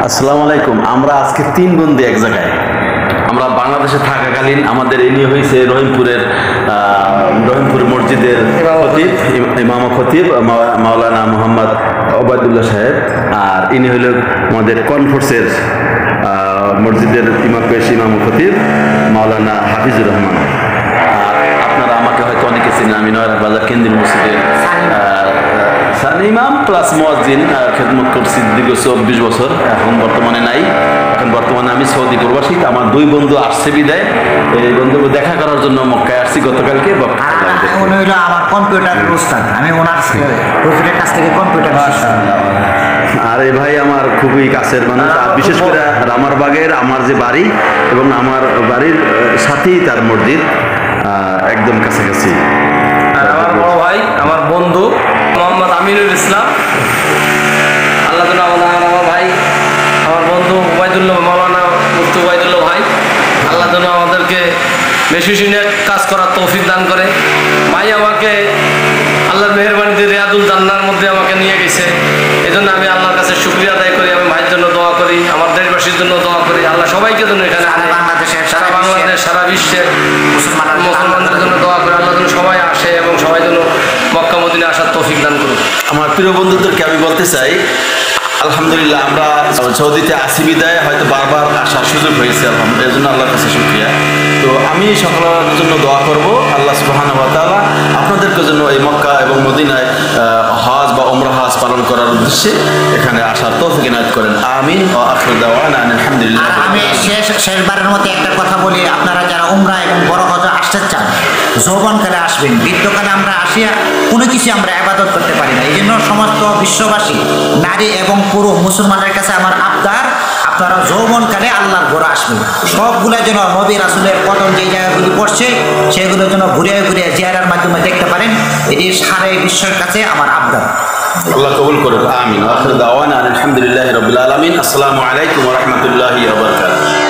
আসসালামু আলাইকুম। আমরা আজকে 3 বন্ধু এক জায়গায়। আমরা বাংলাদেশে থাকাকালীন আমাদের এ নিয়ে হয়েছে রহিমপুর মসজিদের খতিব, ইমাম খতিব মাওলানা মোহাম্মদ ওবায়দুল্লাহ সাহেব, আর ইনি হইল আমাদের কনফোর্সের মসজিদের ইমাম খতিব মাওলানা হাফিজুর রহমান। আপনারা আমাকে হয়তো অনেকে চিনেন, আমি নয়রার বাজার কেন্দ্রীয় মসজিদের ইমাম প্লাস মুয়াজ্জিন, খেদমত করছি দীর্ঘ 24 বছর। এখন বর্তমানে নাই, এখন বর্তমানে আমি সৌদি প্রবাসী। আমার 2 বন্ধু আসছে বিদায়, এই বন্ধু দেখা করার জন্য মক্কায় আসছি গতকালকে। উনি হইল আমার কম্পিউটারের উস্তাদ, আমি ওনার প্রফিটের কাছ থেকে কম্পিউটার শিখতাম। আর এই ভাই আমার খুবই কাছের মানুষ, আর বিশেষ করে রামারবাগের আমার যে বাড়ি এবং আমার বাড়ির সাথেই তার মসজিদ, একদম কাছাকাছি। আর আমার বড় ভাই, আমার বন্ধু মোহাম্মদ আমিনুল ইসলাম। আল্লাহ আমার ভাই, আমার বন্ধু ওবায়দুল্লাহ, মাওলানা মুফতি ওবায়দুল্লাহ ভাই, আল্লাহ যেন আমাদেরকে বেশি দিনে কাজ করার তৌফিক দান করে। ভাই আমাকে আল্লাহর মেহেরবানিতে রিয়াদুল জান্নার মধ্যে আমাকে নিয়ে গেছে, এই জন্য আমি আল্লাহর কাছে শুকরিয়া আদায় করি। আমি ভাইয়ের জন্য দোয়া করি, আমার দেশবাসীর জন্য দোয়া করি। আল্লাহ সবাইকে জন্য এখানে সারা বাংলাদেশ, সারা বিশ্বের মুসলমানদের জন্য দোয়া করে আল্লাহ যেন সবাই আসে এবং সবাই যেন মক্কা মদিনা আসার তৌফিক দান করুন। আমার প্রিয় বন্ধুদেরকে আমি বলতে চাই, আলহামদুলিল্লাহ আমরা সৌদিতে আসি বিদায় হয়তো বারবার আসার সুযোগ হয়েছে, আলহামদুলিল্লাহ, এর জন্য আল্লাহর কাছে শুকরিয়া। তো আমি সকলের জন্য দোয়া করব, আল্লাহ সুবহানাহু ওয়া তাআলা আপনাদেরকে জন্য এই মক্কা এবং মদিনায় হজ বা উমরা হজ পালন করার উদ্দেশ্যে এখানে আসার তৌফিক ইনায়াত করেন। আমিন ওয়া আখিরু দাওয়ানা আলহামদুলিল্লাহ। আমি শেষবারের মতো একটা কথা বলি, আপনারা যারা উমরা এবং বড় হজে আসতে চান, যৌবনকালে আসবেন। বৃদ্ধকালে আমরা আসিয়া কোনো কিছু আমরা ইবাদত করতে পারি না। এই জন্য সমস্ত বিশ্ববাসী, নারী এবং পুরুষ মুসলমানের কাছে আমার আবদার, আপনারা যৌবনকালে আল্লাহর ঘরে আসবেন। সবগুলো যেন নবী রাসূলের কদম যে জায়গাগুলি পড়ছে সেগুলো যেন ঘুরে ঘুরে জিয়ারার মাধ্যমে দেখতে পারেন। এটি সারা বিশ্বের কাছে আমার আবদার। আল্লাহ কবুল করুন। আমিন। আখিরু দাওয়ানা আলহামদুলিল্লাহি রাব্বিল আলামিন। আসসালামু আলাইকুম ওয়া রাহমাতুল্লাহি ওয়া বারাকাতুহু।